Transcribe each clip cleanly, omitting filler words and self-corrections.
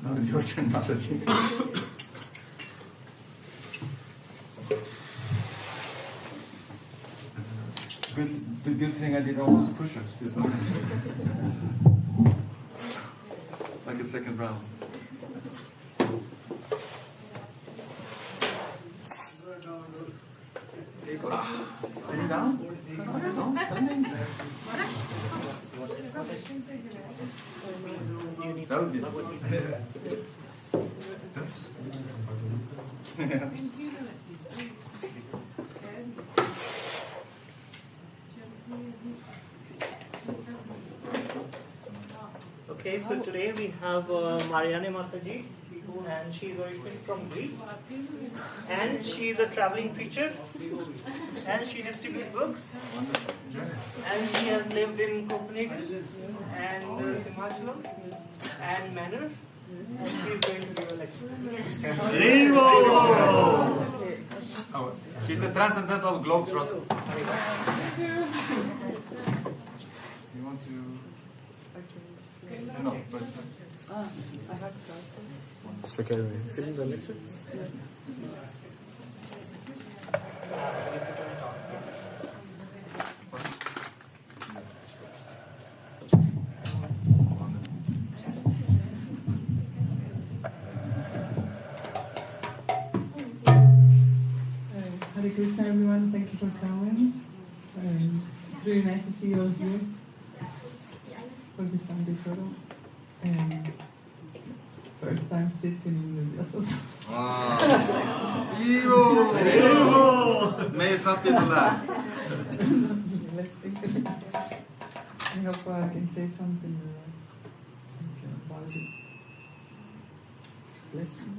Now it's your turn, Mataji. The good thing I did all those push-ups this morning. Like a second round. Sitting down? No, standing. That would be yeah. Okay, so today we have Marianne Mataji, and she is originally from Greece, and she is a traveling preacher, and she distributes books, and she has lived in Copenhagen and Simhachalam and Manor, and she is going to give a lecture. She's a transcendental globetrotter. You want to? No, but Ska du filma lite? Hare Krishna, everyone. Thank you for coming. It's really nice to see you all here for this Sunday photo. First time sitting in the Vyasa. Evil! May it not be the last. Let's think. I hope I can say something about it. Bless me.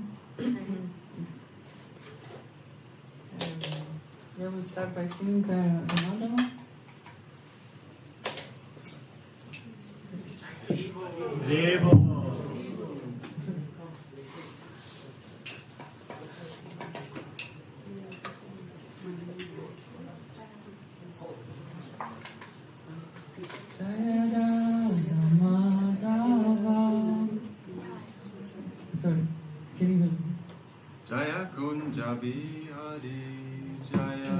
Yeah, we'll start by singing the Bhagavatam. Sorry, can you hear me? Jaya Kunja Bihari Jaya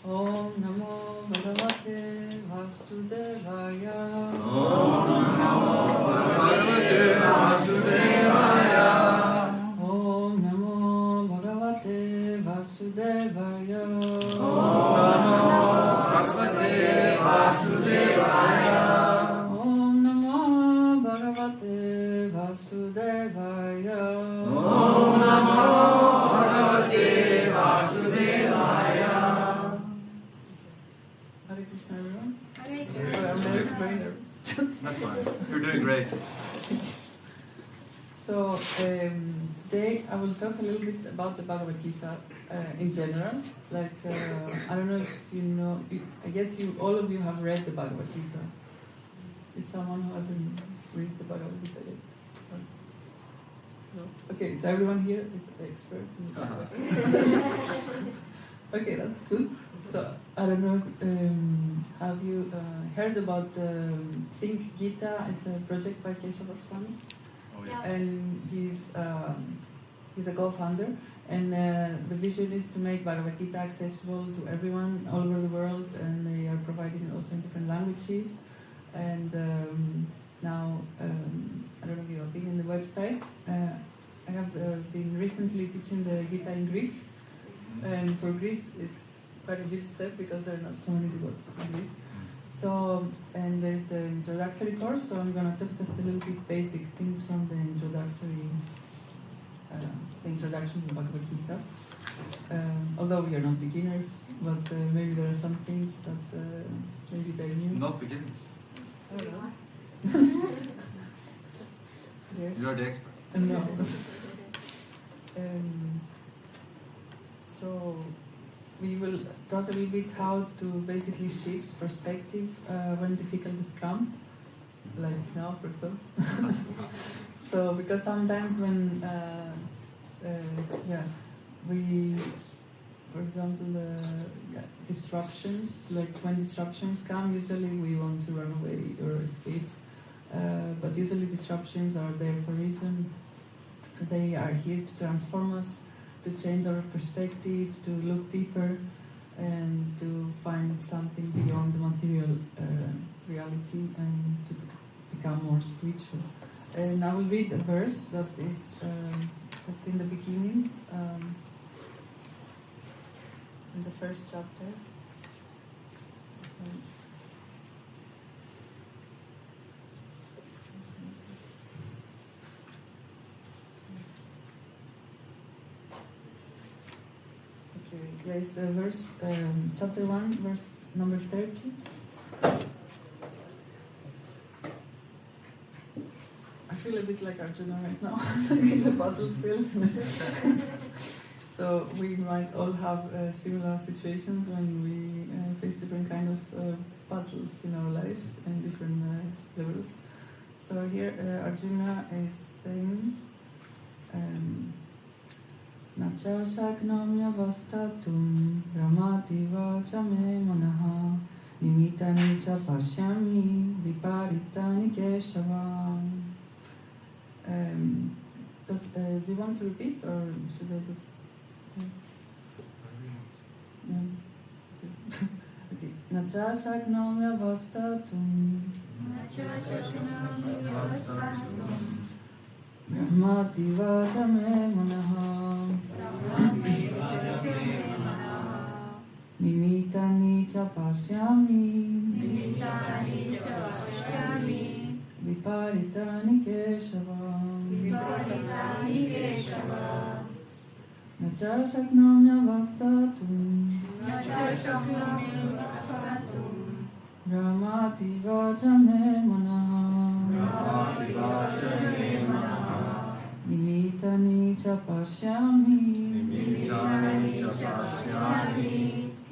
Om Namo Bhagavate Vasudevaya. Om Namo Bhagavate Vasudevaya. Om Namo Bhagavate Vasudevaya. Om Namo Bhagavate Vasudevaya. Om Namo Bhagavate Vasudevaya. Om Namo Bhagavate Vasudevaya. Hare Krishna, everyone. Hare Oh, Krishna. I'm very nervous. That's fine. You're doing great. So today I will talk a little bit about the Bhagavad Gita in general. Like I don't know if you know. I guess all of you have read the Bhagavad Gita. Is someone who hasn't read the Bhagavad Gita yet? No. Okay, so everyone here is an expert in the Bhagavad Gita. Okay, that's good. So I don't know. Have you heard about the Think Gita? It's a project by Kesava Swami. Oh, yeah. And he's a co-founder, and the vision is to make Bhagavad Gita accessible to everyone all over the world, and they are providing it also in different languages. And now, I don't know if you have been in the website. I have been recently teaching the Gita in Greek, and for Greece it's quite a huge step because there are not so many devotees in Greece. So, and there's the introductory course, so I'm going to talk just a little bit basic things from the introduction to Bhagavad Gita. Although we are not beginners, but maybe there are some things that maybe they're new. Not beginners. I don't know. Yes. You're the expert. No. So we will talk a little bit how to basically shift perspective when difficulties come, like now, for example. So because sometimes when we, for example, disruptions, like when disruptions come, usually we want to run away or escape. But usually disruptions are there for a reason. They are here to transform us, to change our perspective, to look deeper, and to find something beyond the material reality and to become more spiritual. And I will read a verse that is just in the beginning, in the first chapter. Okay, yes, verse, chapter 1, verse number 30. I feel a bit like Arjuna right now in the battlefield. So we might all have similar situations when we face different kind of battles in our life and different levels. So here Arjuna is saying, Nacha shaknamya vastatum ramati vacha me manaha nimitani cha pashyami viparitani keshavam. Do you want to repeat or should I just... Okay. Nacha shaknamya vastatum Brahmati vacha me manaha Nimitani cha pashyami Viparitani keshavam Nacha shaknamya vastatum Brahmati vacha me manaha Nimitani cha pashyami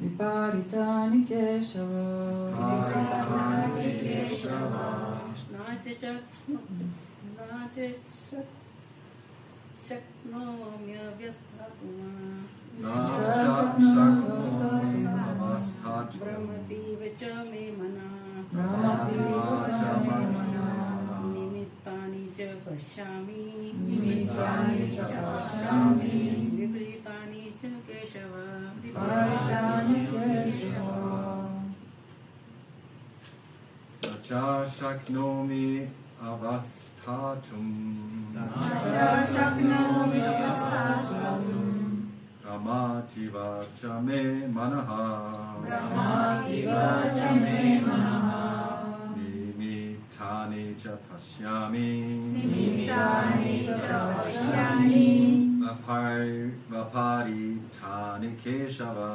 Viparitani keshava Shaknomya vyastatuma Brahmati vacha me mana Nimittani cha pashyami Vipritani shaknomi avastatum. Ramati vacha me manaha. Nimitani cha pashyami. Vapari tani keshava.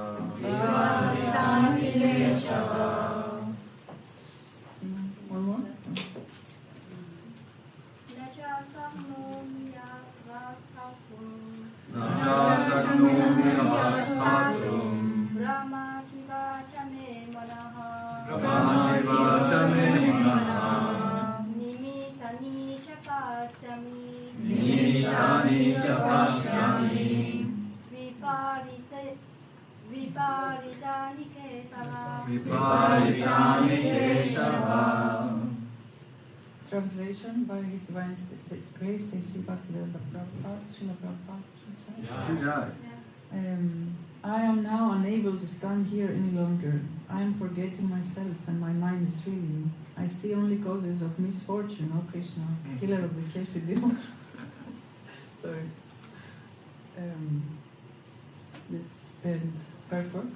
One more? Shaknomi avastatum. Ramati vacha me manaha. Nimitani cha pashyami. Viparitani kesava. Translation by His Divine Grace, A.C. Bhaktivedanta Prabhupada, Srila Prabhupada. I am now unable to stand here any longer. I am forgetting myself and my mind is reeling. I see only causes of misfortune, O Krishna, killer of the Keshidev. Sorry. This end purport.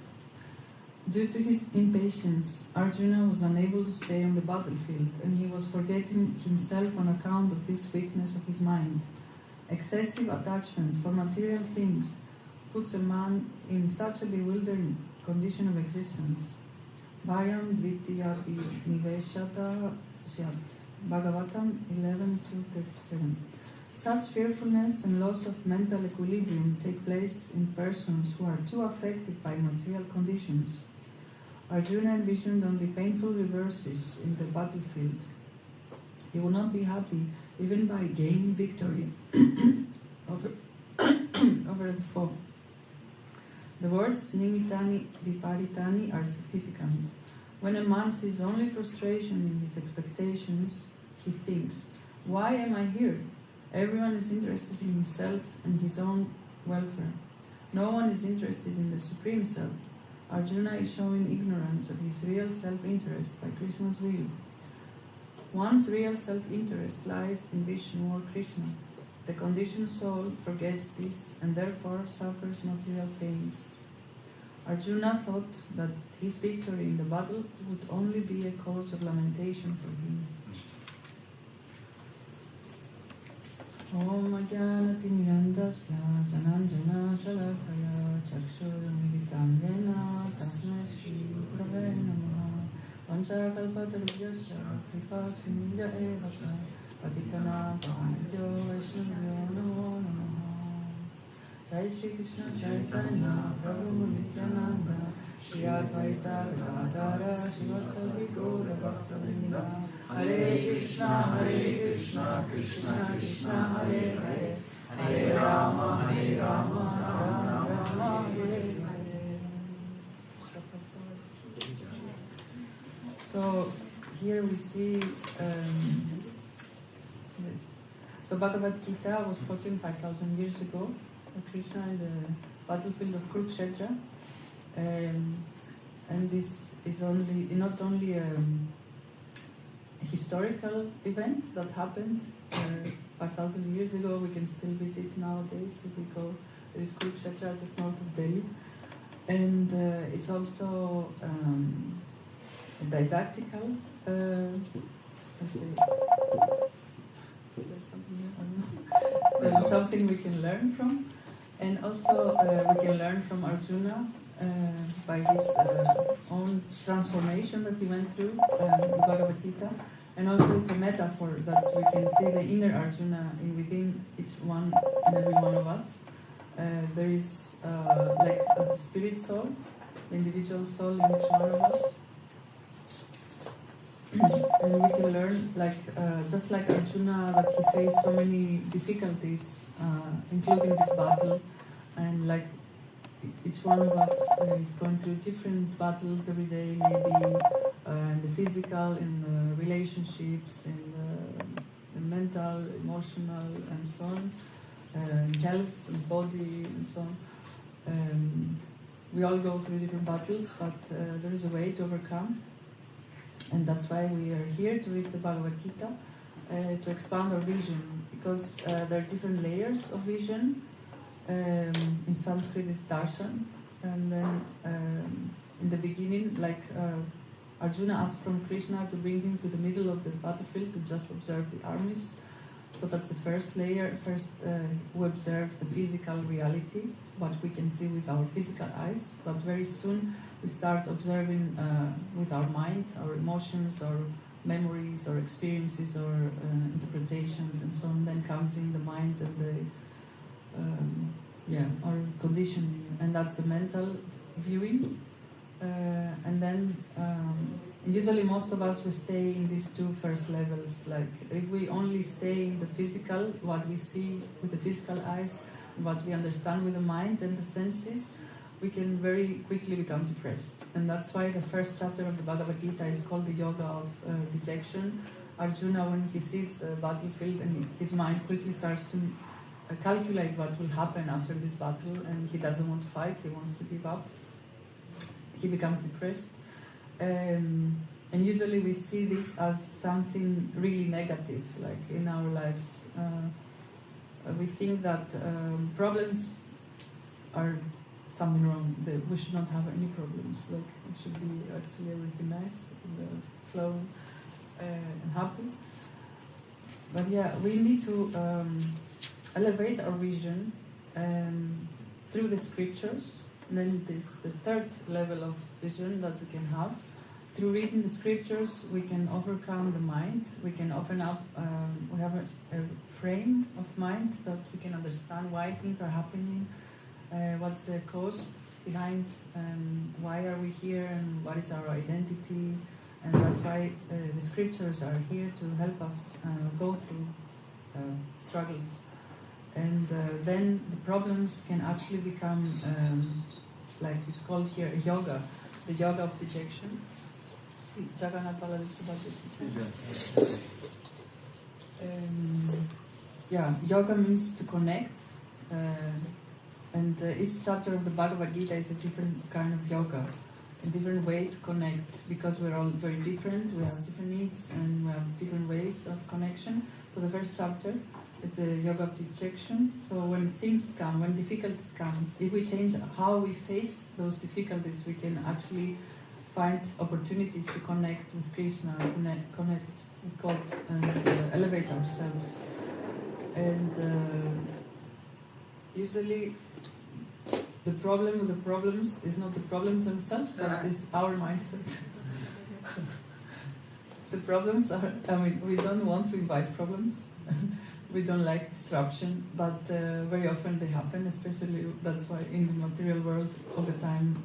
Due to his impatience, Arjuna was unable to stay on the battlefield and he was forgetting himself on account of this weakness of his mind. Excessive attachment for material things puts a man in such a bewildering condition of existence. Bhayam dvitiyapi niveshata syat. Bhagavatam 11:2-37. Such fearfulness and loss of mental equilibrium take place in persons who are too affected by material conditions. Arjuna envisioned only painful reverses in the battlefield. He would not be happy even by gaining victory over the foe. The words nimitani viparitani are significant. When a man sees only frustration in his expectations, he thinks, why am I here? Everyone is interested in himself and his own welfare. No one is interested in the Supreme Self. Arjuna is showing ignorance of his real self-interest by Krishna's will. One's real self-interest lies in Vishnu or Krishna. The conditioned soul forgets this and therefore suffers material pains. Arjuna thought that his victory in the battle would only be a cause of lamentation for him. Om Ajnanati Mirandasya Jananjana Shalakaya Chakshurmilitam Yena Tasmai Shri Gurave Namaha Vanchakalpatarubhyasya Kripa Sindhya Eva Cha Patitana Pavanabhyo Vaishnavyo Namo Namaha. Jai Shri Krishna Chaitanya Prabhu Nityananda Shri Advaita Gadadhara Shivasavi Gaura Bhakta-vrinda. Hare Krishna, Krishna Krishna, Hare Hare, Hare Rama, Rama Rama, Hare Hare. So here we see this. So Bhagavad Gita was spoken 5,000 years ago by Krishna in the battlefield of Kurukshetra, and this is not only a historical event that happened 5,000 years ago. We can still visit nowadays if we go. There is Kurukshetra just north of Delhi, and it's also a didactical. Let's see. There's something here. There's something we can learn from, and also we can learn from Arjuna by his own transformation that he went through the Bhagavad Gita. And also it's a metaphor that we can see the inner Arjuna within each one and every one of us. There is like as the spirit soul, the individual soul in each one of us. And we can learn, like just like Arjuna, that he faced so many difficulties, including this battle, and like each one of us is going through different battles every day, maybe in the physical, in the relationships, in the mental, emotional, and so on, health, and body, and so on. We all go through different battles, but there is a way to overcome. And that's why we are here to read the Bhagavad Gita, to expand our vision, because there are different layers of vision. In Sanskrit it's darshan, and then in the beginning, like Arjuna asked from Krishna to bring him to the middle of the battlefield to just observe the armies. So that's the first layer. First, we observe the physical reality, what we can see with our physical eyes. But very soon, we start observing with our mind, our emotions, our memories, our experiences, or interpretations, and so on. Then comes in the mind and our conditioning, and that's the mental viewing. And then usually most of us, we stay in these two first levels. Like if we only stay in the physical, what we see with the physical eyes, what we understand with the mind and the senses, we can very quickly become depressed. And that's why the first chapter of the Bhagavad Gita is called the Yoga of Dejection. Arjuna, when he sees the battlefield, and his mind quickly starts to calculate what will happen after this battle, and he doesn't want to fight, he wants to give up. He becomes depressed. And usually we see this as something really negative, like in our lives. We think that problems are something wrong, that we should not have any problems, like it should be actually everything nice and flowing and happy. But yeah, we need to elevate our vision through the scriptures. And then this the third level of vision that we can have. Through reading the scriptures, we can overcome the mind. We can open up. We have a frame of mind that we can understand why things are happening, what's the cause behind, why are we here, and what is our identity. And that's why the scriptures are here to help us go through struggles. And then the problems can actually become, like it's called here, yoga, the yoga of dejection. Yoga means to connect, and each chapter of the Bhagavad Gita is a different kind of yoga, a different way to connect, because we're all very different, we have different needs, and we have different ways of connection. So the first chapter is the yoga of dejection. So when things come, when difficulties come, if we change how we face those difficulties, we can actually find opportunities to connect with Krishna, connect with God, and elevate ourselves. And usually the problem with the problems is not the problems themselves, but it's our mindset. The problems are, we don't want to invite problems. We don't like disruption, but very often they happen, especially that's why in the material world all the time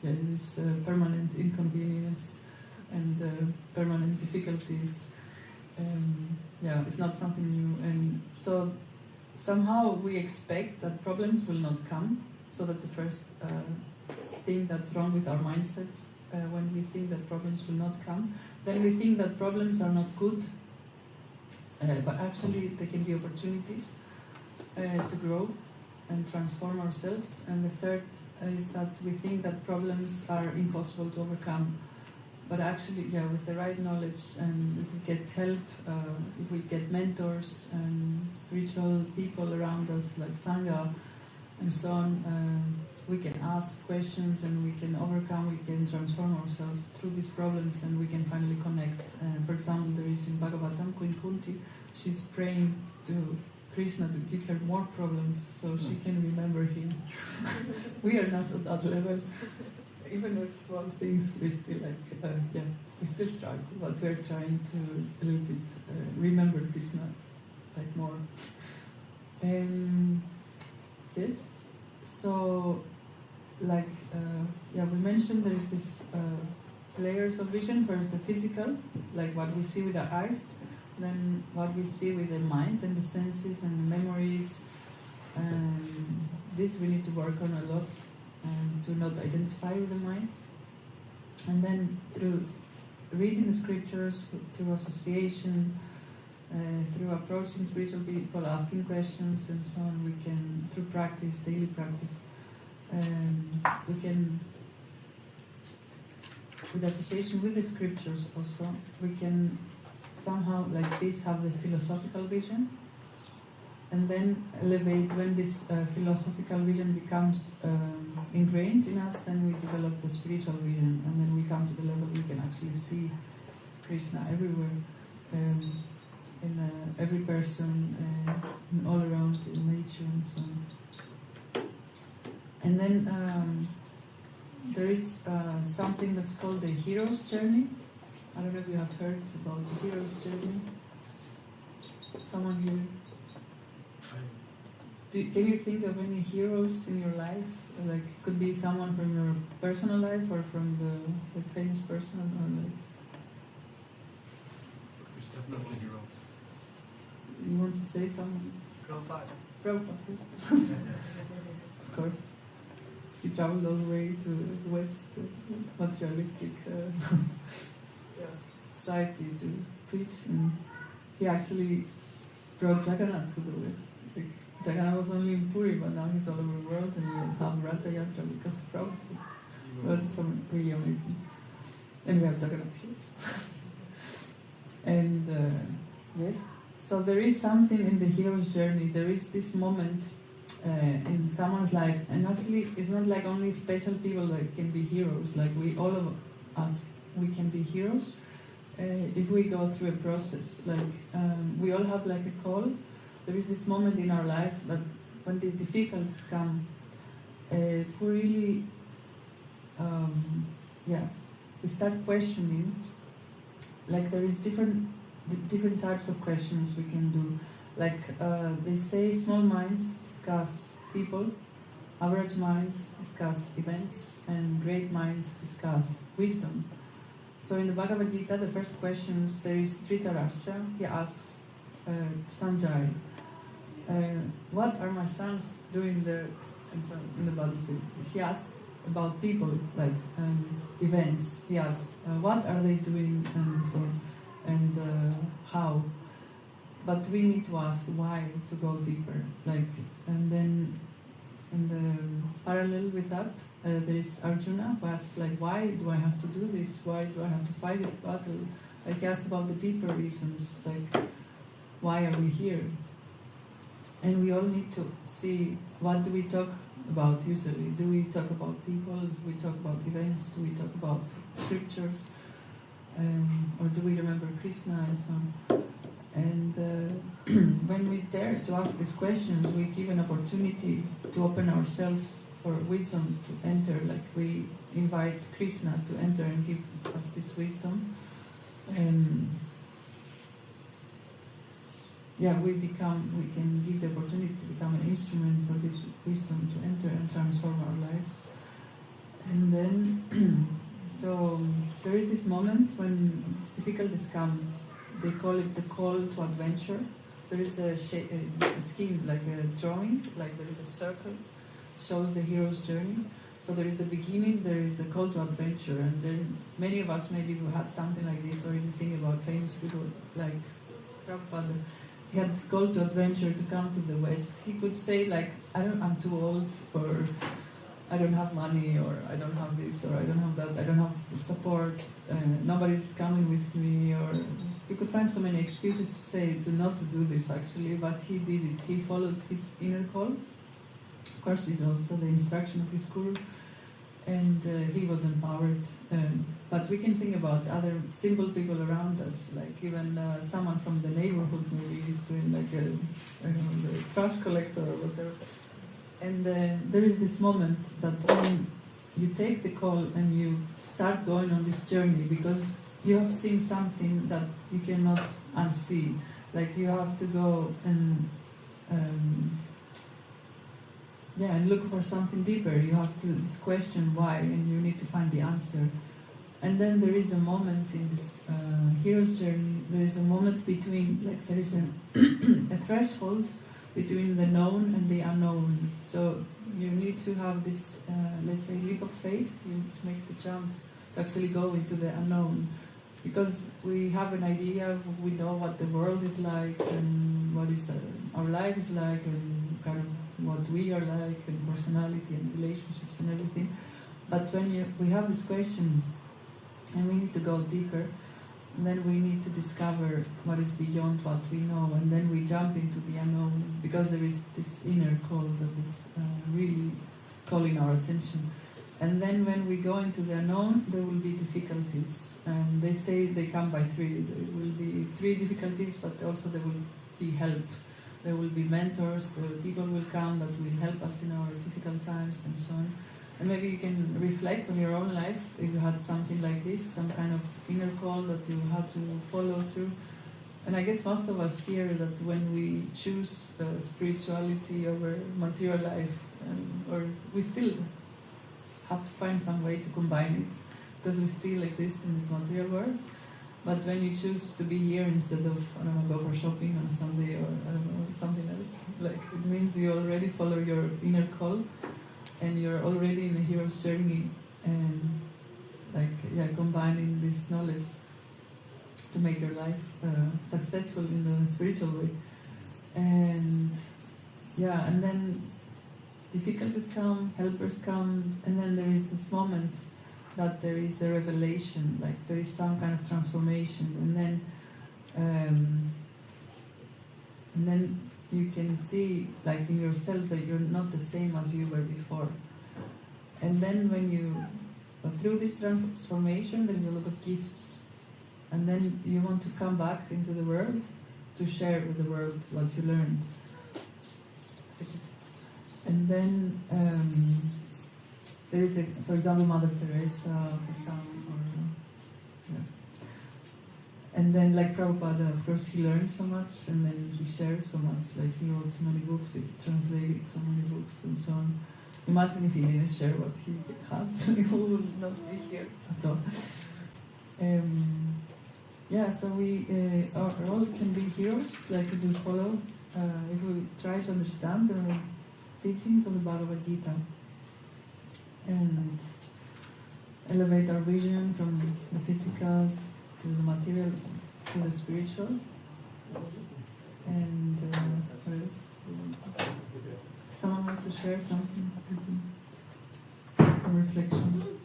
there is permanent inconvenience and permanent difficulties. It's not something new, and so somehow we expect that problems will not come. So that's the first thing that's wrong with our mindset. When we think that problems will not come, then we think that problems are not good. But actually they can be opportunities to grow and transform ourselves. And the third is that we think that problems are impossible to overcome. But actually, with the right knowledge, and if we get help, if we get mentors and spiritual people around us like Sangha and so on, we can ask questions and we can overcome, we can transform ourselves through these problems, and we can finally connect. For example, there is in Bhagavatam, Queen Kunti, she's praying to Krishna to give her more problems so she can remember him. We are not at that level. Even with small things, we still we still struggle, but we're trying to a little bit remember Krishna like more. Yes, so we mentioned there is this layers of vision. First the physical, like what we see with our eyes, then what we see with the mind and the senses and the memories. This we need to work on a lot, to not identify with the mind. And then through reading the scriptures, through association, through approaching spiritual people, asking questions and so on, we can, through practice, daily practice, we with association with the scriptures also, we can somehow like this have the philosophical vision, and then elevate when this philosophical vision becomes ingrained in us, then we develop the spiritual vision, and then we come to the level we can actually see Krishna everywhere, in every person, all around in nature and so on. And then there is something that's called the hero's journey. I don't know if you have heard about the hero's journey. Someone here? Can you think of any heroes in your life? Like, could be someone from your personal life or from the famous person, or like. There's definitely heroes. You want to say someone? Prabhupada. Prabhupada, Yes. of course. He traveled all the way to the West, materialistic society to preach, and he actually brought Jagannath to the West. Like, Jagannath was only in Puri, but now he's all over the world, and we have Ratha Yatra because of Prabhupada. Well, it's really amazing. And we have Jagannath here. And yes, so there is something in the hero's journey. There is this moment in someone's life, and actually it's not like only special people that can be heroes. Like all of us, we can be heroes if we go through a process. Like we all have like a call. There is this moment in our life that when the difficulties come, if we really, we start questioning. Like there is different types of questions we can do. Like they say, small minds discuss people, average minds discuss events, and great minds discuss wisdom. So in the Bhagavad Gita, the first questions, there is Dhritarashtra. He asks to Sanjay, what are my sons doing there and so in the battlefield? He asks about people, like events. He asks, what are they doing and so on, and how. But we need to ask why to go deeper. Like, and then in the parallel with that, there is Arjuna who asks, like, why do I have to do this? Why do I have to fight this battle? Like, he asks about the deeper reasons, like, why are we here? And we all need to see, what do we talk about usually? Do we talk about people? Do we talk about events? Do we talk about scriptures? Or do we remember Krishna and so on? And when we dare to ask these questions, we give an opportunity to open ourselves for wisdom to enter. Like we invite Krishna to enter and give us this wisdom. We can give the opportunity to become an instrument for this wisdom to enter and transform our lives. And then, so there is this moment when difficulties come. They call it the call to adventure. There is a scheme, like a drawing, like there is a circle, shows the hero's journey. So there is the beginning, there is the call to adventure, and then many of us maybe who had something like this, or even think about famous people like Prabhupada. He had this call to adventure to come to the West. He could say like, I'm too old, or I don't have money, or I don't have this, or I don't have that, I don't have support, nobody's coming with me, or you could find so many excuses to say to not to do this actually, but he did it. He followed his inner call. Of course, it's also the instruction of his guru, and he was empowered. But we can think about other simple people around us, like even someone from the neighborhood maybe is doing like the trash collector or whatever. And there is this moment that when you take the call and you start going on this journey, because you have seen something that you cannot unsee. Like you have to go and and look for something deeper. You have to question why, and you need to find the answer. And then there is a moment in this hero's journey. There is a moment between, like there is a threshold between the known and the unknown. So you need to have this, let's say, leap of faith. You need to make the jump to actually go into the unknown. Because we have an idea, we know what the world is like and what is our life is like and kind of what we are like and personality and relationships and everything. But when we have this question, and we need to go deeper. And then we need to discover what is beyond what we know, and then we jump into the unknown, because there is this inner call that is really calling our attention. And then when we go into the unknown, there will be difficulties. And they say they come by three. There will be three difficulties, but also there will be help. There will be mentors, people will come that will help us in our difficult times and so on. And maybe you can reflect on your own life, if you had something like this, some kind of inner call that you had to follow through. And I guess most of us hear that when we choose spirituality over material life, or we still have to find some way to combine it, because we still exist in this material world. But when you choose to be here instead of, I don't know, go for shopping on Sunday, or I don't know, something else, like, it means you already follow your inner call, and you're already in a hero's journey, and combining this knowledge to make your life successful in the spiritual way. And and then difficulties come, helpers come, and then there is this moment that there is a revelation, like there is some kind of transformation, and then you can see, like, in yourself, that you're not the same as you were before. And then when you, through this transformation, there is a lot of gifts, and then you want to come back into the world to share with the world what you learned. And then there is, for example, Mother Teresa, for some, and then, like Prabhupada, of course, he learned so much, and then he shared so much. Like, he wrote so many books, he translated so many books, and so on. Imagine if he didn't share what he had, he would not be here at all. So we our role can be heroes, like if we follow, if we try to understand the teachings of the Bhagavad Gita, and elevate our vision from the physical to the material to the spiritual. And what else? Someone wants to share something? Some reflection.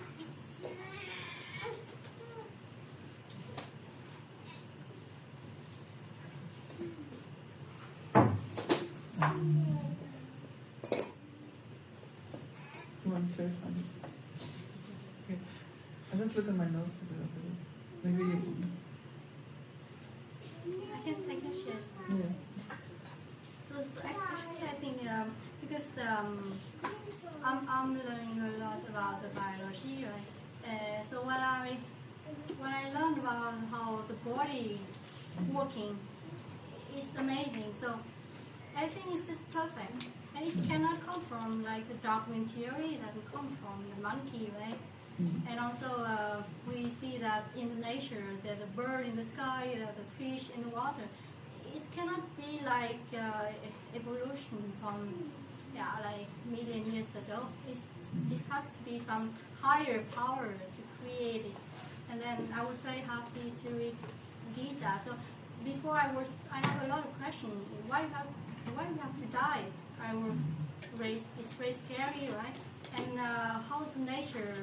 You want to share something? Okay. I'll just look at my notes a bit. Maybe you... I can share something. Yeah. So actually, I think because I'm learning a lot about the biology, right? So when I learned about how the body working, it's amazing. So I think it's just perfect, and it cannot come from like the document theory that will come from the monkey, right? And also we see that in the nature, that the bird in the sky, the fish in the water, it cannot be like evolution from like million years ago. It has to be some higher power to create it. And then I was very happy to read Gita. So before I have a lot of questions. Why we have to die? I was raised. It's very scary, right? And how the nature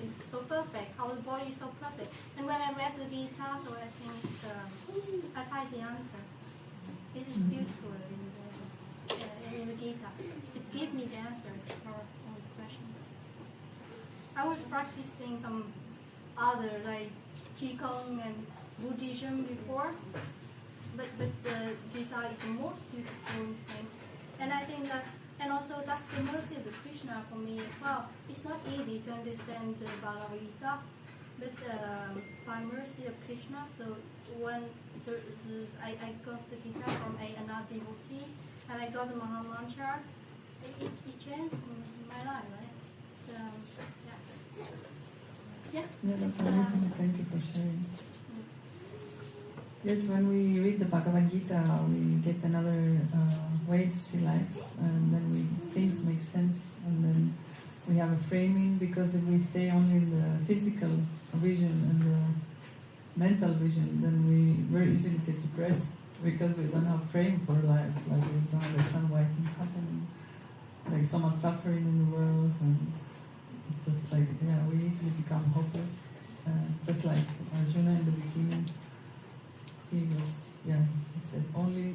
is so perfect, how the body is so perfect. And when I read the Gita, so I think I find the answer. It is beautiful in the Gita. It gives me the answer for all the questions. I was practicing some other like Qigong and Buddhism before, but the Gita is the most beautiful thing. And I think that, and also that's the mercy of the Krishna for me as well. It's not easy to understand the Bhagavad Gita, but by mercy of Krishna, so when I got the Gita from another devotee, and I got the Maha Mantra, it changed my life, right? So, yeah, that's amazing. Thank you for sharing. Yes, when we read the Bhagavad Gita, we get another way to see life, and then things make sense, and then we have a framing, because if we stay only in the physical vision and the mental vision, then we very easily get depressed, because we don't have frame for life, like we don't understand why things happen, like so much suffering in the world, and it's just like, we easily become hopeless. just like Arjuna in the beginning, he says only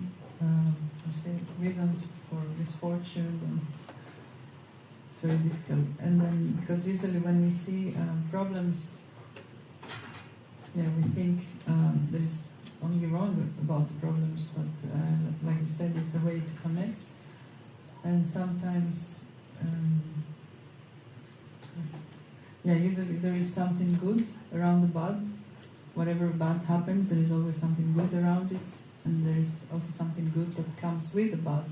reasons for misfortune, and it's very difficult. And then, because usually when we see problems, we think there's only wrong about the problems, but like you said, it's a way to connect. And sometimes, usually there is something good around the bad. Whatever bad happens, there is always something good around it, and there is also something good that comes with the bad,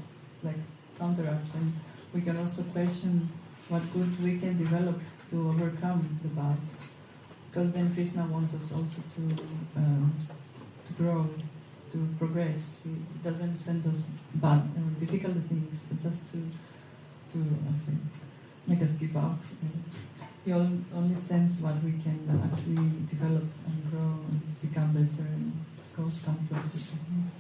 like counteract. And we can also question what good we can develop to overcome the bad, because then Krishna wants us also to grow, to progress. He doesn't send us bad and difficult things, but just to make us give up. He only sends what we can actually develop and grow and become better and come closer to Him.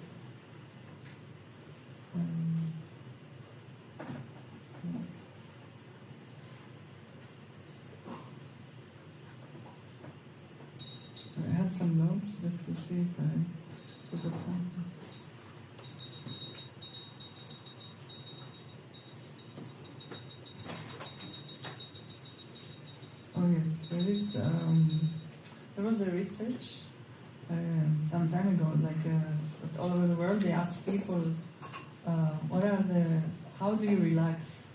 I had some notes just to see if I forgot something. Oh yes, there was a research some time ago, all over the world. They asked people, how do you relax?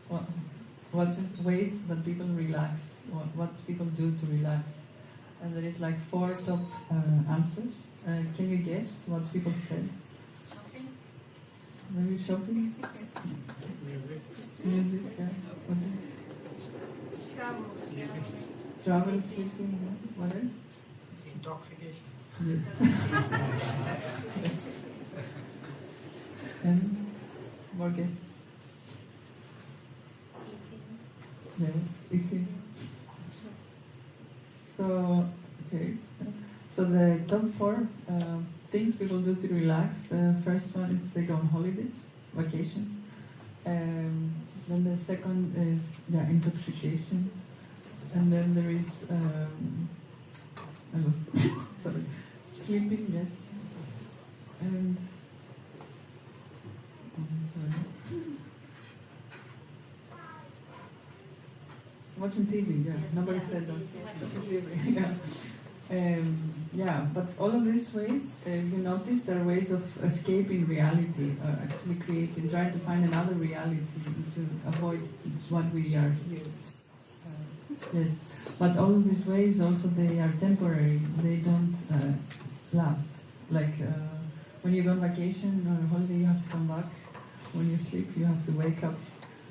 What is ways that people relax? What people do to relax? And there is 4 top answers. Can you guess what people said? Shopping. Maybe shopping? Music, yeah. Travel. Sleeping. Travel, sleeping, yeah. What else? Intoxication. Yes. And more guesses? Eating. Yes, eating. So, okay. So the top 4 things people do to relax. The first one is they go on holidays, vacations. Then the second is intoxication. And then there is sleeping, yes. And watching TV, yeah. Yes, nobody yeah, said that. watching Watching TV, yeah. But all of these ways, you notice there are ways of escaping reality, actually trying to find another reality to avoid what we are here. Yes, but all of these ways also they are temporary. They don't last. When you go on vacation or holiday, you have to come back. When you sleep, you have to wake up.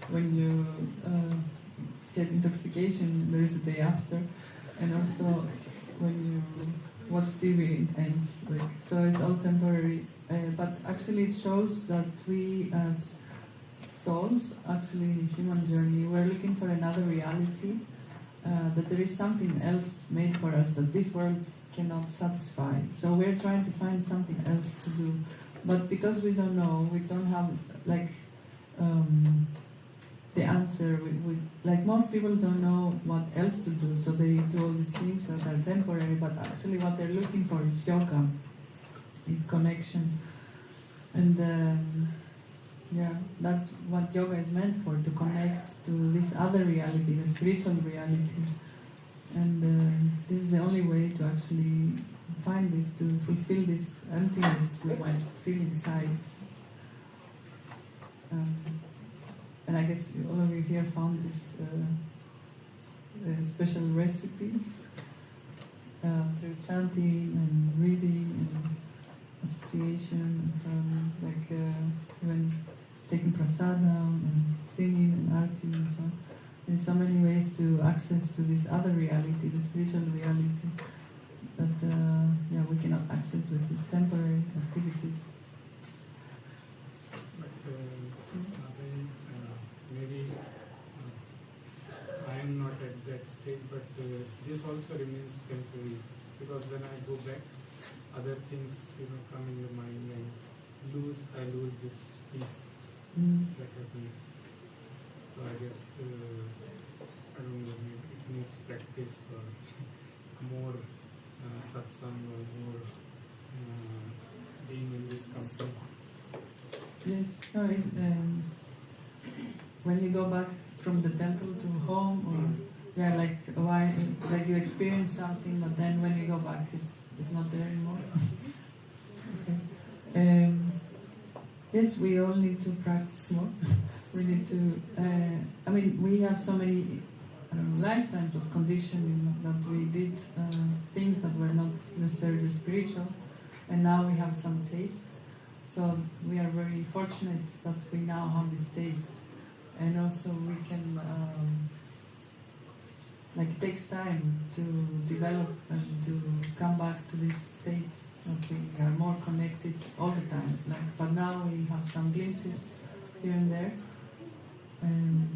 When you get intoxication, there is a day after. And also, when you watch TV, it ends. So it's all temporary. But actually, it shows that we as souls, actually, in human journey, we're looking for another reality. That there is something else made for us that this world cannot satisfy. So we're trying to find something else to do. But because we don't know, we don't have the answer. Most people don't know what else to do, so they do all these things that are temporary, but actually what they're looking for is yoga, is connection. And that's what yoga is meant for, to connect to this other reality, the spiritual reality. And this is the only way to actually find this, to fulfill this emptiness we might feel inside. And I guess all of you here found this special recipe through chanting and reading and association and so on, even taking prasadam and singing and arti and so on. There's so many ways to access to this other reality, the spiritual reality, that we cannot access with these temporary activities. But maybe I am not at that stage, but this also remains temporary, because when I go back, other things come in the mind, and I lose this peace that happens. So I guess I don't know, maybe it needs practice or more satsang or more being in this company. Yes, no, it's, when you go back from the temple to home, or yeah, like why, like you experience something, but then when you go back, it's not there anymore. Okay. Yes, we all need to practice more. We need to. I mean, we have so many lifetimes of conditioning that we did things that were not necessarily spiritual, and now we have some taste. So we are very fortunate that we now have this taste, and also we can, like it takes time to develop and to come back to this state that we are more connected all the time. Like, but now we have some glimpses here and there, and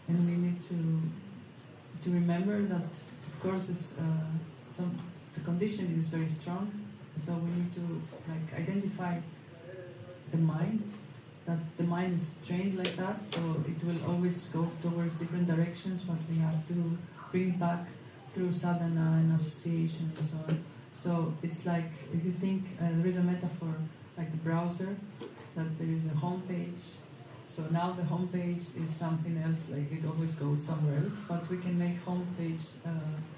we need to remember that, of course, this the conditioning is very strong. So we need to like identify the mind, that the mind is trained like that, so it will always go towards different directions, but we have to bring it back through sadhana and association and so on. So it's like, if you think, there is a metaphor, like the browser, that there is a home page. So now the home page is something else, like it always goes somewhere else, but we can make home page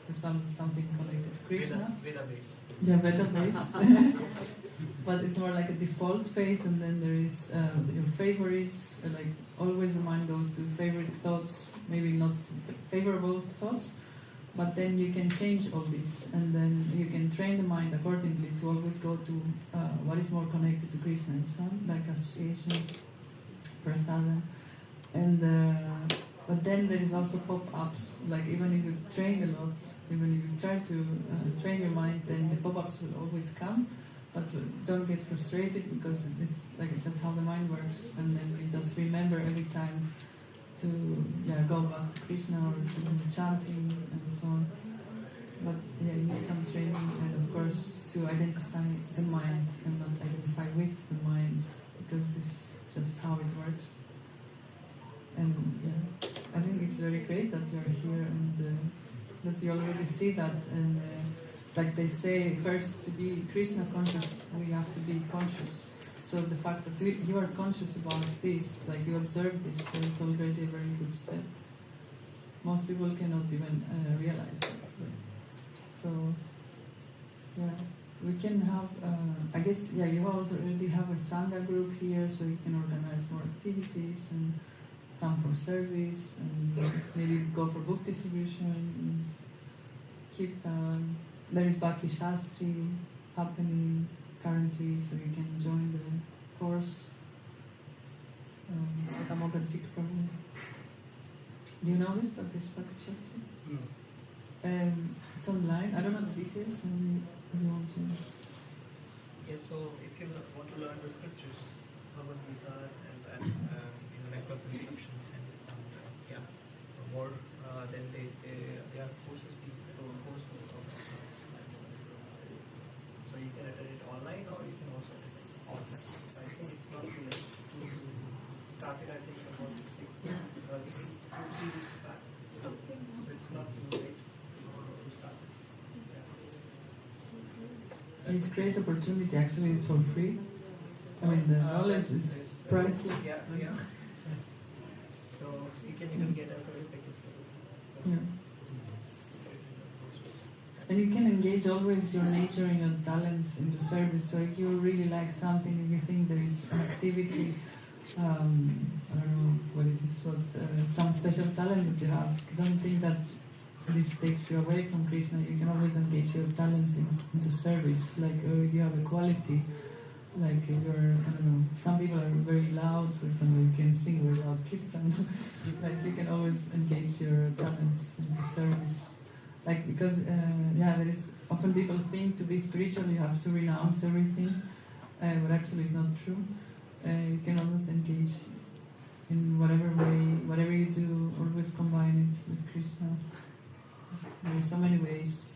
for something connected to Krishna. Veda base. Yeah, Veda base. But it's more like a default page, and then there is your favorites, like always the mind goes to favorite thoughts, maybe not favorable thoughts, but then you can change all this, and then you can train the mind accordingly to always go to what is more connected to Krishna and so on, like association, prasada, and but then there is also pop-ups, like even if you train a lot, even if you try to train your mind, then the pop-ups will always come, but don't get frustrated, because it's like just how the mind works, and then you just remember every time to go back to Krishna or to chanting and so on. But yeah, you need some training, and of course to identify the mind and not identify with the mind, because this is just how it works. And yeah, I think it's very great that you are here, and that you already see that. And like they say, first to be Krishna conscious, we have to be conscious. So the fact that you are conscious about this, like you observe this, so it's already a very good step. Most people cannot even realize that. So yeah, we can have, I guess, you already have a Sangha group here, so you can organize more activities and come for service, and maybe go for book distribution, kirtan. There is Bhakti Shastri happening currently, so you can join the course. Do you know this, that there's Bhakti Shastri? No. It's online. I don't know the details. Maybe you want to. Yes, so if you want to learn the scriptures, Bhagavad Gita, and network of instructions, and more, then they are courses so you can attend it online, or you can also attend it offline. So I think it's not too late to start it. I think about 6 months, 2 weeks back. So it's not too late to start it. It's a great opportunity. Actually, it's for free. I mean, the knowledge is priceless. Yeah. So you can even get a certificate. Yeah. And you can engage always your nature and your talents into service. So if you really like something, if you think there is an activity, I don't know what it is, but some special talent that you have, don't think that this takes you away from Krishna. You can always engage your talents into service. Like if you have a quality, like you're, I don't know, some people are very loud, for example, you can sing very loud kirtan. Like you can always engage your talents into service. Like, because, there is, often people think to be spiritual you have to renounce everything, but actually it's not true. You can always engage in whatever way, whatever you do, always combine it with Krishna. There are so many ways.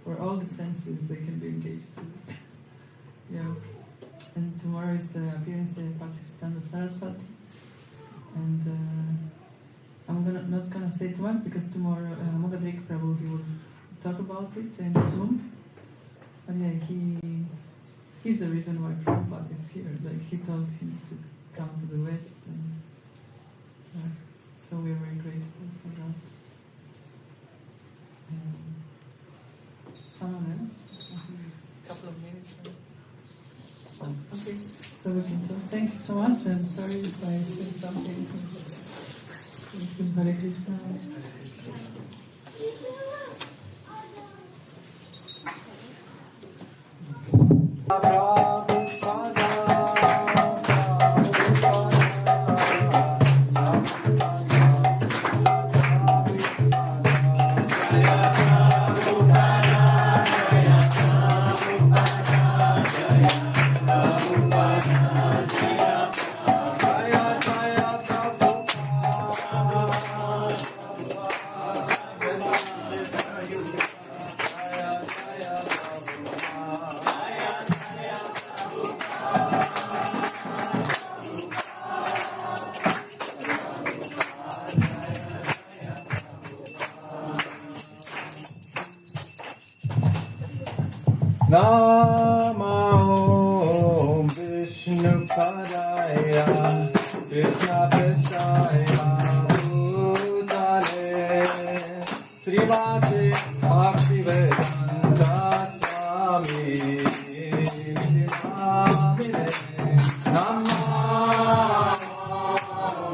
For all the senses they can be engaged with. Yeah. And tomorrow is the appearance day of Bhaktisiddhanta Saraswati. And I'm not gonna say too much, because tomorrow Mogadrik Prabhu, he will talk about it in Zoom. But yeah, he's the reason why Prabhupada is here. Like he told him to come to the West, and so we are very grateful for that. Someone else? A couple of minutes. Okay, so we can close. Thank you so much, and sorry if I said something. Thank you, Hare Krishna. Namo Vishnu Padaya Krishna Prestaya Bhutale Srimad Bhaktivedanta Swami Namine Namo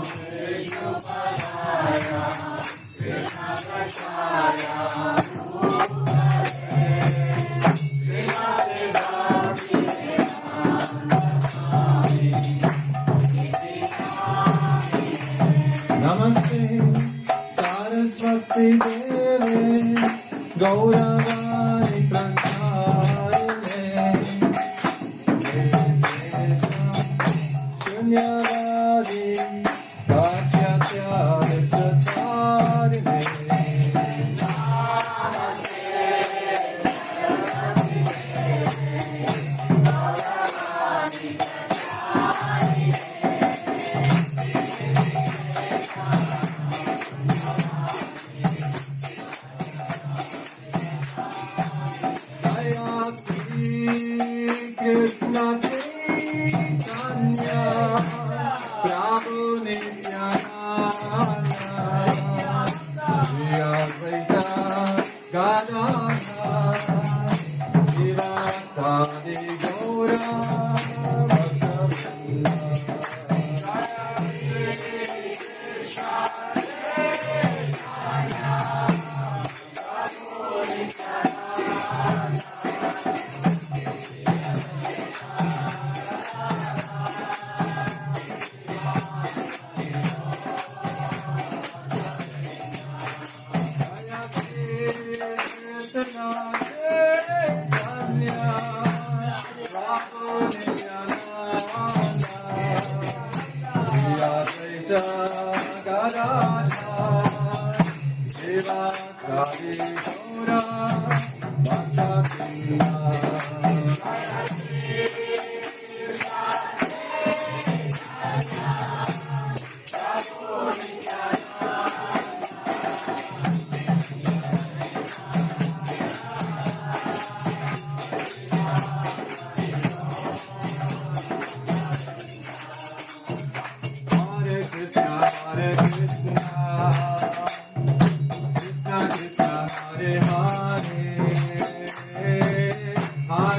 Vishnu Padaya Krishna Prestaya Namaste Saraswati Deve Gauravani Prantharine Shunyavadi Kachyatya Vishatarine Namaste Saraswati Deve Gauravani Prantharine Krishna Chaitanya Prabhu Nityananda Shri Advaita Gadadhara Shiva Sadi Gaura Vasavrinda Hare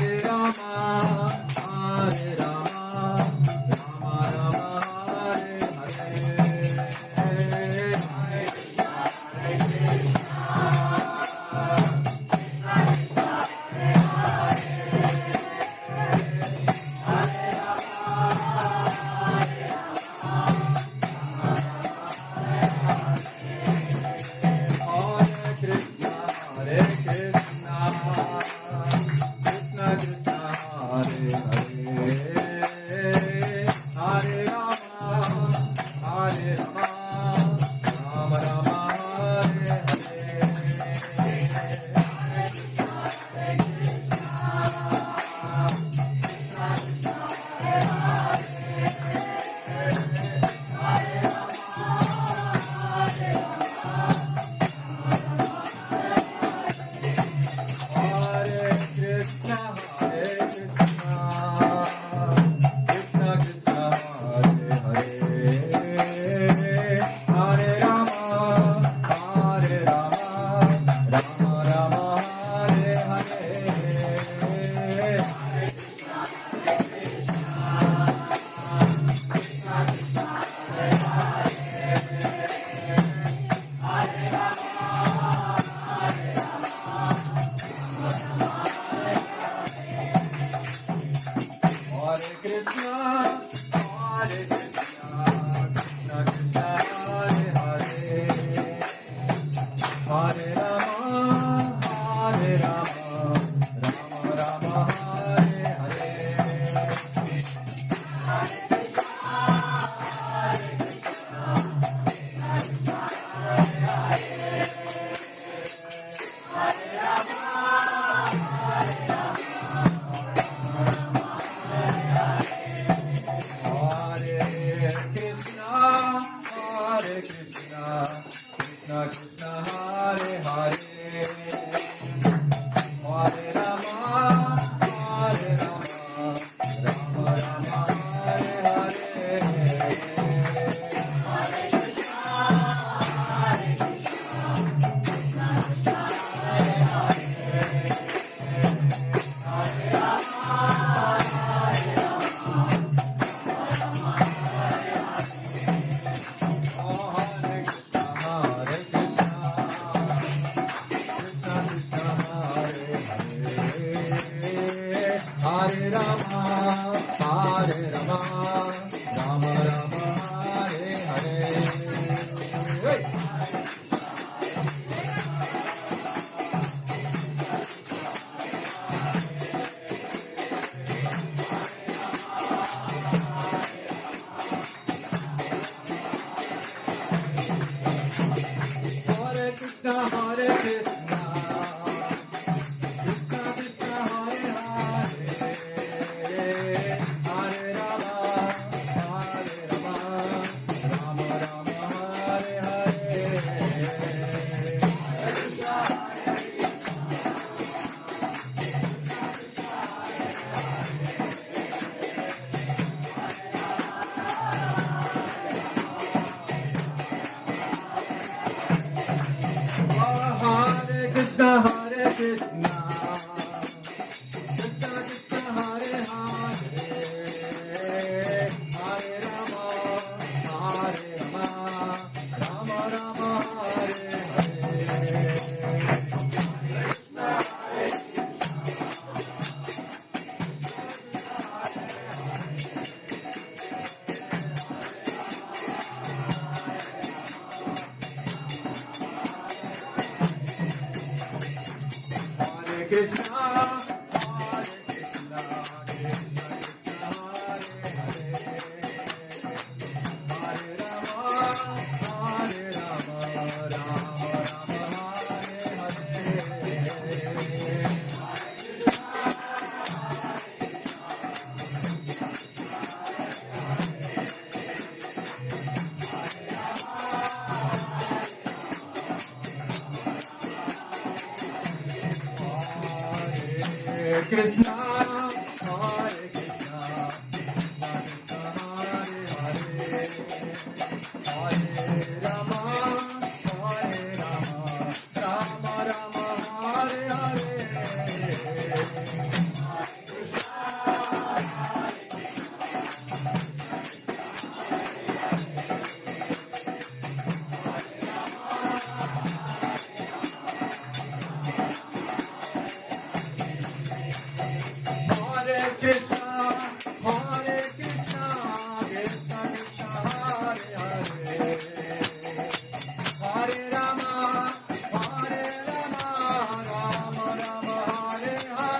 Krishna, Hare Krishna, Hare Rama, Rama Rama, Hare Hare. Hare Krishna, Hare Krishna, Krishna Krishna, Hare Hare, Hare Rama, Rama Rama, Hare Hare. Hare Krishna, Hare Krishna, Krishna Krishna, Hare Hare, Hare Rama, Rama Rama, Hare Hare. Hare Krishna, Hare Krishna, Krishna Krishna, Hare Hare, Hare Rama, Rama Rama, Hare Hare.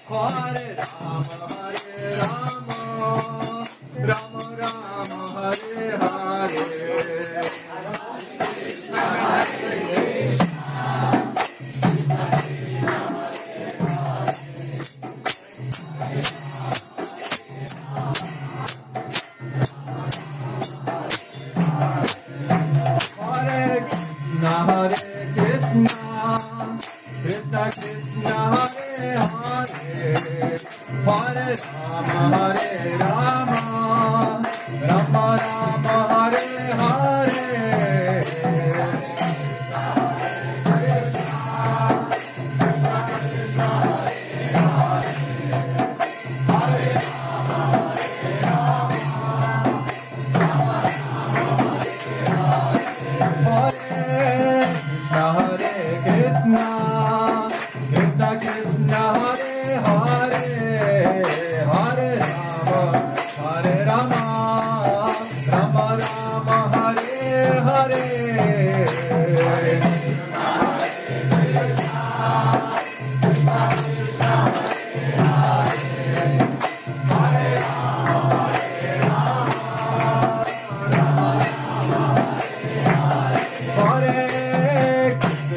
Hare Rama, Hare Rama, Rama Rama, Hare Hare.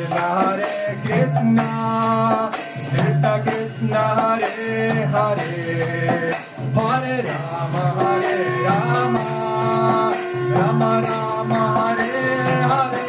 Hare Krishna, Krishna Krishna, Hare Hare, Hare Rama, Hare Rama, Rama Rama, Hare Hare.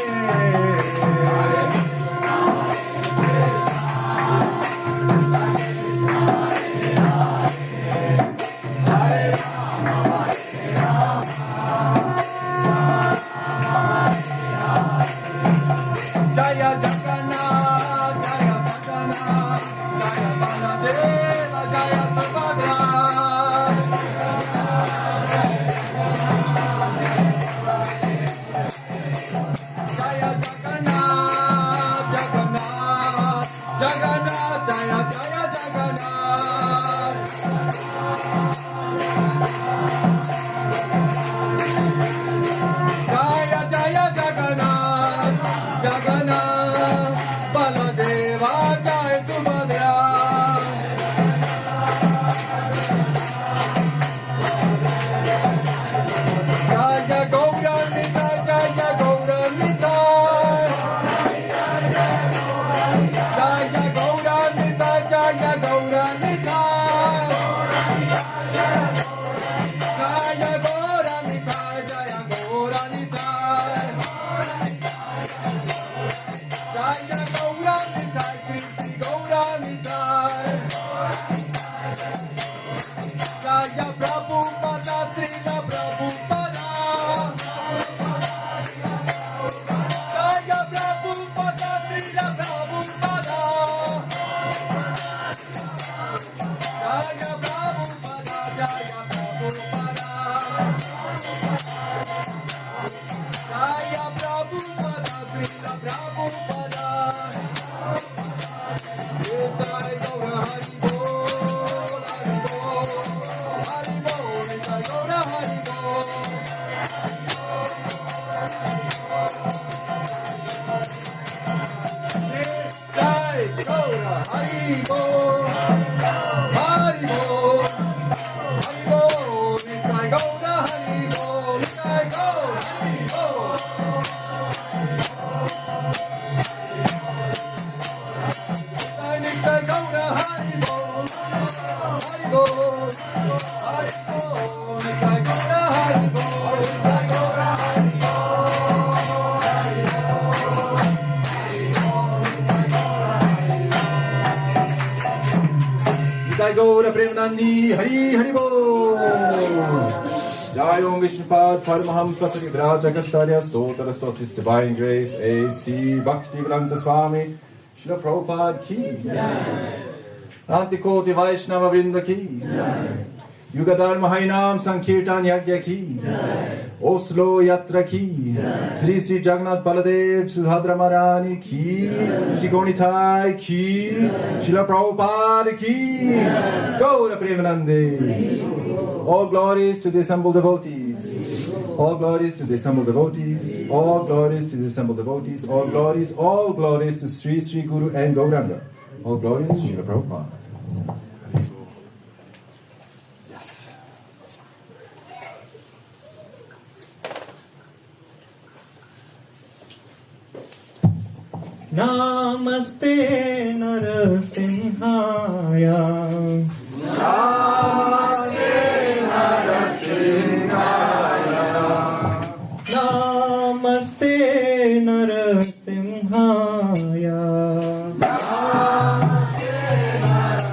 Gaura Premanandi Hari Hari Bol. Jai Om Vishnupad Paramahamsa Parivrata Kacharya Stotra Stotis Divine Grace A.C. Bhaktivedanta Swami Srila Prabhupada Ki Antikoti Vaishnava Vrinda Ki Yuga Dharma Hainam Sankirtan Yagya Ki Oslo Yatra Ki Sri Sri Jagannath Baladev Sudhadra Marani Ki Shri Gonitai Ki Srila Prabhupada Ki Gaura Premanande. All glories to the assembled devotees. All glories to the assembled devotees. All glories to the assembled devotees. All glories to Sri Sri Guru and Gauranga. All glories, Srila Prabhupada. Yes. Namaste Narasimhaya. Namaste Narasimhaya. Namaste Narasimhaya. Namaste Narasimhaya.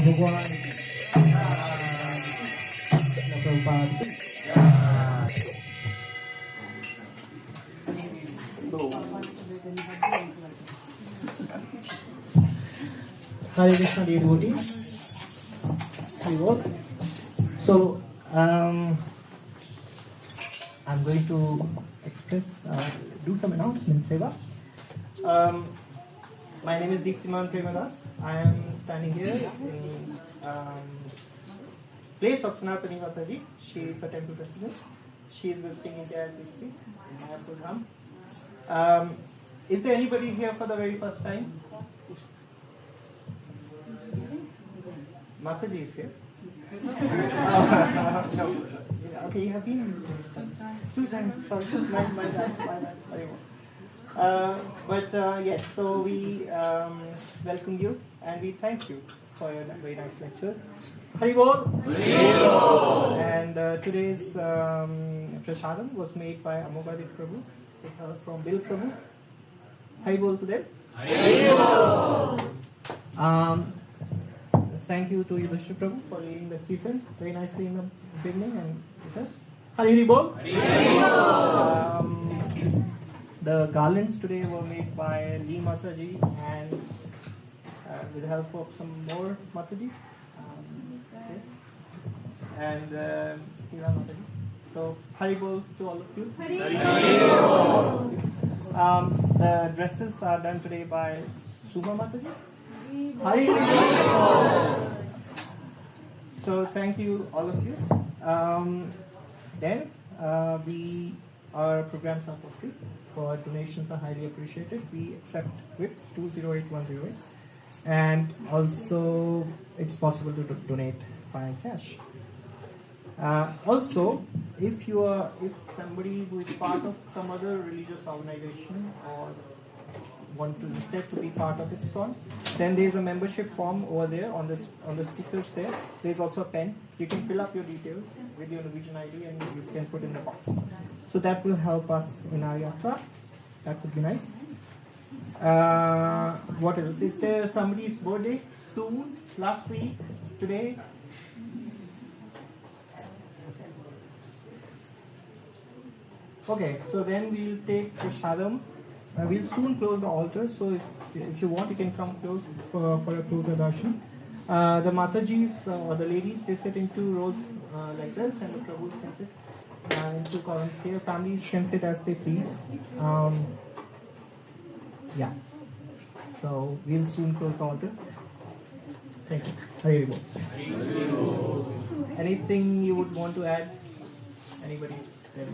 भगवान की प्रभुपाद की Hare Krishna, dear devotees. Hare Bol. So, I'm going to do some announcements, Seva. My name is Deeptiman Premadas. I am standing here in place of Sanatani Mataji. She is the temple president. She is visiting India as we speak in our program. Is there anybody here for the very first time? Mataji is here. No. Okay, you have been two times. Sorry, my bad. But yes, so we welcome you and we thank you for your very nice lecture. Hari Bol! And today's prasadam was made by Amogadi Prabhu from Bill Prabhu. Hari Bol to them. Hari Bol! Thank you to Yudhishthira Prabhu for leading the kirtan very nicely in the beginning and later. Hari Bol! The garlands today were made by Lee Mataji and with the help of some more Matajis. Yes. And Hira Mataji. So Hari Bol to all of you. Hari Bol! The dresses are done today by Suma Mataji. Hari Bol! So thank you all of you. Then our programs are for free. For donations are highly appreciated. We accept WIPs 208108, and also it's possible to donate by cash. Also, if somebody who is part of some other religious organization or want to instead to be part of Iskcon, then there is a membership form over there on the stickers there. There is also a pen. You can fill up your details with your Norwegian ID and you can put in the box. So that will help us in our yatra. That would be nice. What else? Is there somebody's birthday soon? Last week? Today? Okay, so then we'll take prasadam. We'll soon close the altar, so if you want, you can come close for a closer darshan. The Matajis or the ladies, they sit in 2 rows like this, and the Prabhus can sit in 2 columns here. Families can sit as they please. Yeah. So we'll soon close the altar. Thank you. Hari Bol. Anything you would want to add? Anybody? Yeah.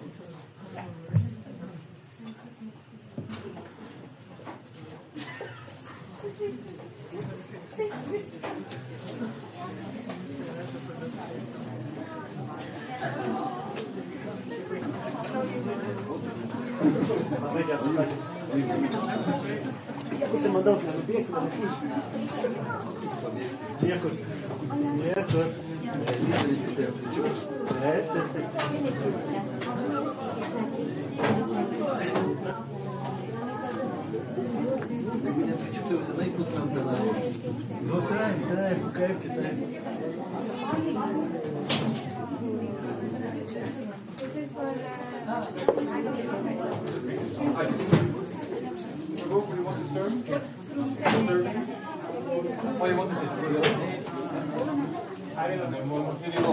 What do you want to serve? Oh, you want to sit? I don't know.